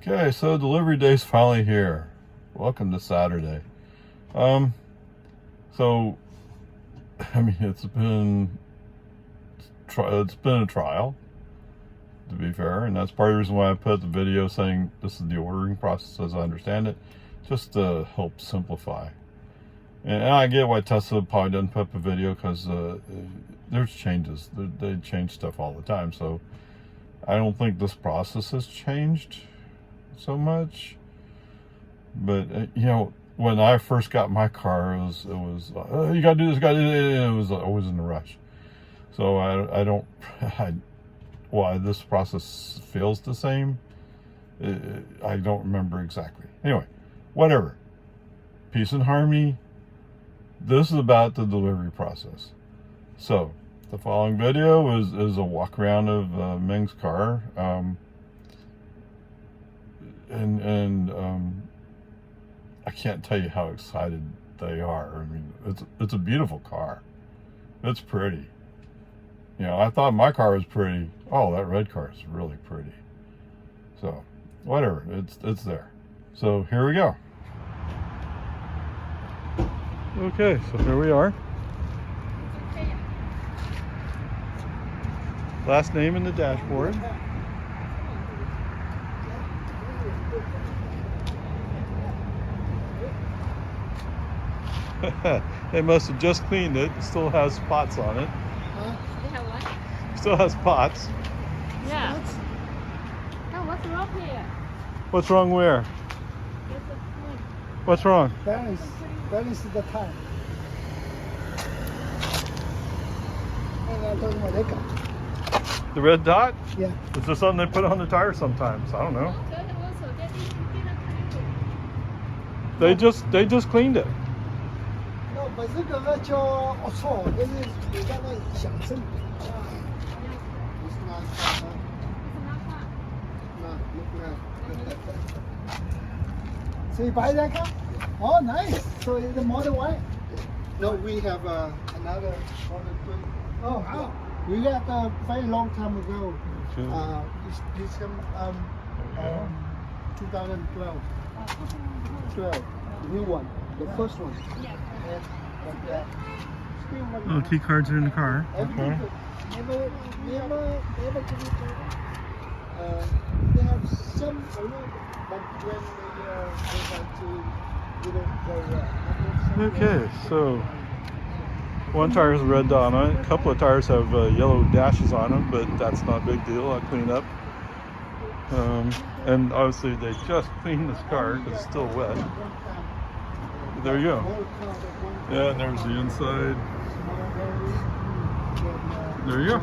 Okay, so delivery day's finally here. Welcome to Saturday. So I mean, it's been a trial, to be fair, and that's part of the reason why I put the video saying this is the ordering process as I understand it, just to help simplify. And I get why Tesla probably doesn't put up a video because there's changes. They change stuff all the time, so I don't think this process has changed so much. But when I first got my car, it was you gotta do this, gotta do it. It was always in a rush. So why this process feels the same, I don't remember exactly. Anyway, whatever. Peace and harmony. This is about the delivery process. So the following video is a walk around of Ming's car, and I can't tell you how excited they are. I mean, it's a beautiful car. It's pretty. I thought my car was pretty. Oh, that red car is really pretty. So, whatever. It's there. So here we go. Okay, so here we are. Last name in the dashboard. They must have just cleaned it. It still has spots on it. Huh? They have what? Still has spots. Yeah. Oh, what's wrong here? What's wrong where? What's wrong? Balance the time. And I'm talking about that guy. The red dot? Yeah. Is there something they put on the tire sometimes? I don't know. They just cleaned it. No, but 这个呢叫龌龊，但是你刚刚想证明啊。It's not. No, look at. So you buy that car? Oh, nice. So it's the Model Y? No, we have another Model 3. Oh, wow. We got a very long time ago. Okay. This 2012. 12. New one. The first one. Yeah. Oh, key cards are in the car. Okay. Never they have some around, but when they have to, Okay, so one tire has a red dot on it. A couple of tires have yellow dashes on them, but that's not a big deal. I'll clean up. And obviously they just cleaned this car because it's still wet. There you go. Yeah, and there's the inside. There you go.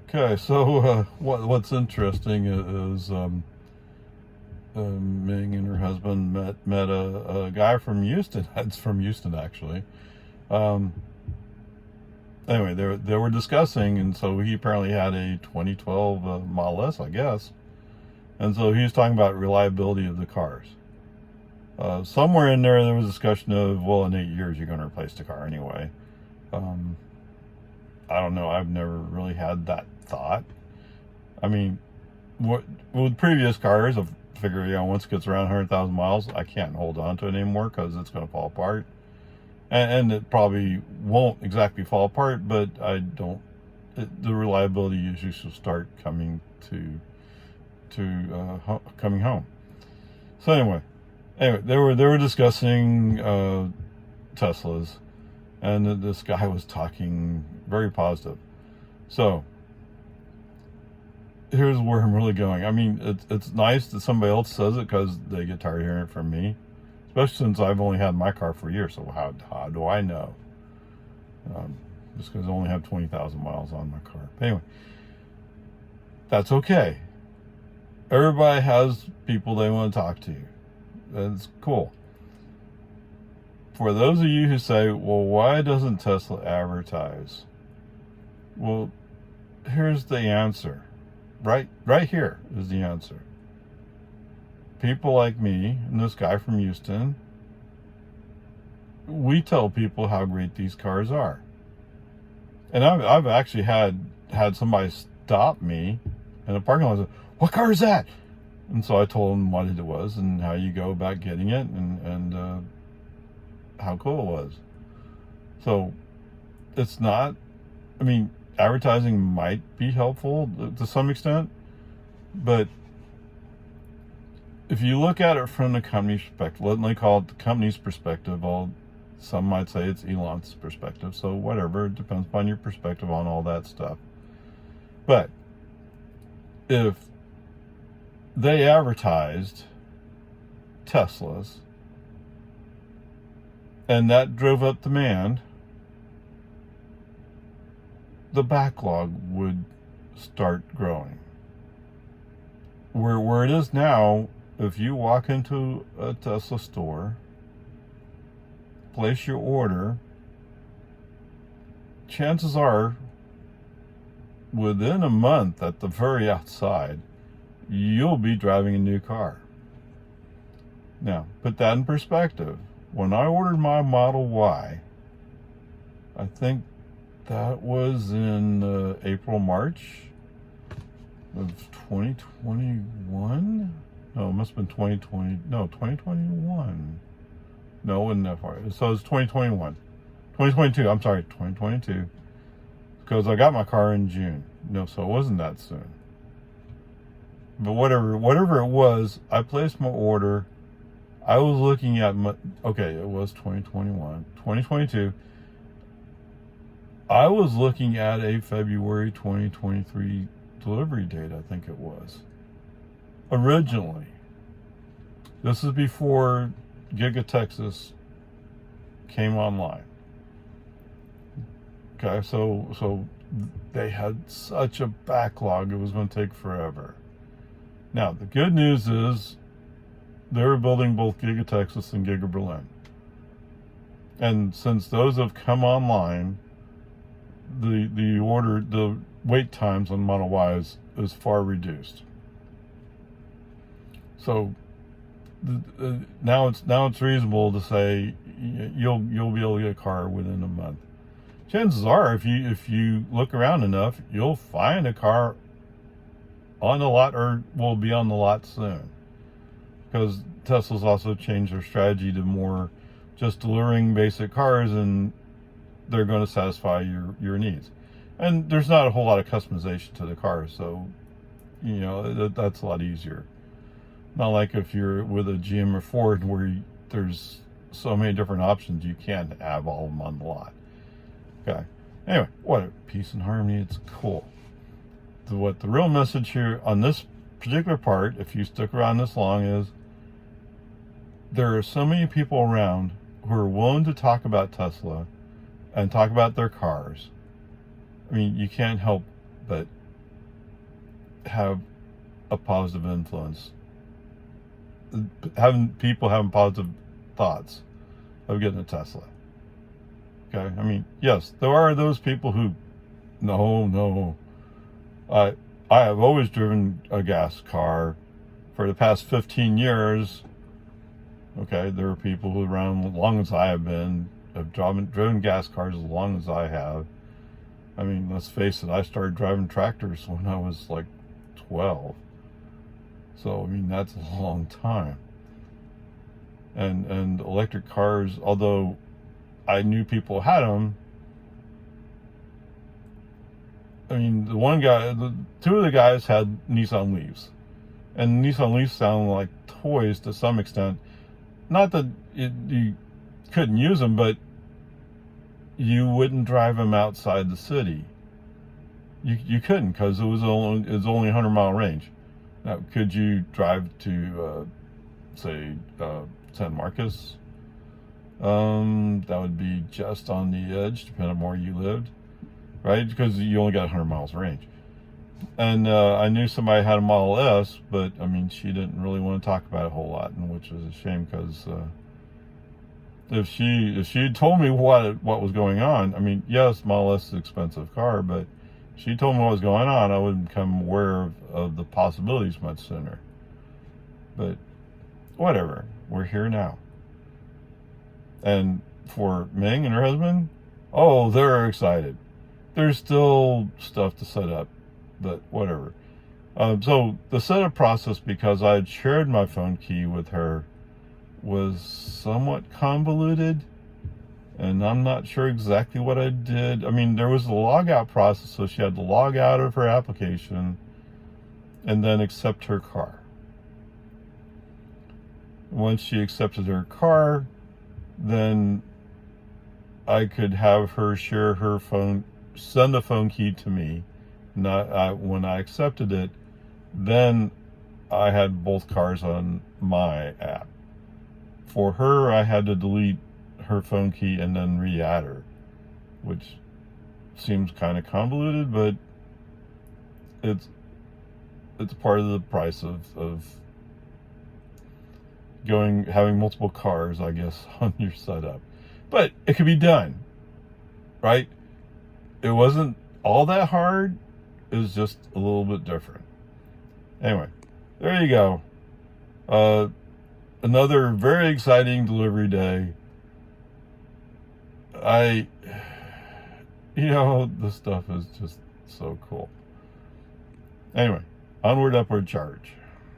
Okay, so what's interesting is Ming and her husband met a guy from Houston. It's from Houston, actually. Anyway, they were discussing, and so he apparently had a 2012 Model S, I guess. And so he was talking about reliability of the cars. Somewhere in there was a discussion of, well, in 8 years you're going to replace the car anyway. I don't know. I've never really had that thought. I mean, with previous cars, I figure, once it gets around 100,000 miles, I can't hold on to it anymore because it's going to fall apart. And it probably won't exactly fall apart, but the reliability issues will start coming coming home. So anyway, they were discussing Teslas, and this guy was talking very positive. So here's where I'm really going. I mean, it's nice that somebody else says it because they get tired of hearing it from me, especially since I've only had my car for a year. So how do I know? Just because I only have 20,000 miles on my car. But anyway, that's okay. Everybody has people they want to talk to. That's cool. For those of you who say, well, why doesn't Tesla advertise? Well, here's the answer. Right here is the answer. People like me and this guy from Houston, we tell people how great these cars are. And I've actually had somebody stop me in the parking lot. I said, "What car is that?" And so I told him what it was and how you go about getting it, and how cool it was. So it's not, I mean, advertising might be helpful to some extent, but if you look at it from the company's perspective, let me call it the company's perspective, some might say it's Elon's perspective, so whatever, it depends upon your perspective on all that stuff. But if they advertised Teslas and that drove up demand, the backlog would start growing. Where it is now, if you walk into a Tesla store, place your order, chances are within a month at the very outside, you'll be driving a new car. Now, put that in perspective. When I ordered my Model Y, I think that was in April, March of 2021? No, it must have been 2020. No, 2021. No, it wasn't that far. So it's 2021. 2022, I'm sorry, 2022. Because I got my car in June. No, so it wasn't that soon. But whatever it was, I placed my order. I was looking at it was 2021. 2022. I was looking at a February 2023 delivery date, I think it was. Originally. This is before Giga Texas came online. Okay, so they had such a backlog, it was going to take forever. Now, the good news is they're building both Giga Texas and Giga Berlin. And since those have come online, the wait times on Model Y is far reduced. So now it's reasonable to say you'll be able to get a car within a month. Chances are, if you look around enough, you'll find a car on the lot or will be on the lot soon. Because Tesla's also changed their strategy to more just delivering basic cars, and they're going to satisfy your needs. And there's not a whole lot of customization to the car, so that's a lot easier. Not like if you're with a GM or Ford where there's so many different options, you can't have all of them on the lot. Okay. Anyway, what peace and harmony. It's cool. What the real message here on this particular part, if you stick around this long, is there are so many people around who are willing to talk about Tesla and talk about their cars. I mean, you can't help but have a positive influence. People having positive thoughts of getting a Tesla. Okay, I mean, yes, there are those people who, no, I have always driven a gas car for the past 15 years. Okay, there are people who around as long as I have been have driven gas cars as long as I have. I mean, let's face it, I started driving tractors when I was like 12. So, I mean, that's a long time. And electric cars, although I knew people had them, I mean, two of the guys had Nissan Leafs. And Nissan Leafs sound like toys to some extent. Not that you couldn't use them, but you wouldn't drive them outside the city. You couldn't, because it was only 100-mile range. Now, could you drive to, say, San Marcos? That would be just on the edge, depending on where you lived, right? Because you only got 100 miles range. And I knew somebody had a Model S, but I mean, she didn't really want to talk about it a whole lot, and which was a shame, because if she had told me what was going on, I mean, yes, Model S is an expensive car, but if she told me what was going on, I would become aware of the possibilities much sooner. But whatever, we're here now. And for Ming and her husband, oh, they're excited. There's still stuff to set up, but whatever. So the setup process, because I had shared my phone key with her, was somewhat convoluted, and I'm not sure exactly what I did. I mean, there was the logout process, so she had to log out of her application and then accept her car. Once she accepted her car, then I could have her share her phone, send a phone key to me. When I accepted it, then I had both cars on my app. For her, I had to delete her phone key and then re-add her, which seems kind of convoluted, but it's part of the price of having multiple cars, I guess, on your setup. But it could be done, right? It wasn't all that hard. It was just a little bit different. Anyway, there you go. Another very exciting delivery day. This stuff is just so cool. Anyway, onward, upward, charge.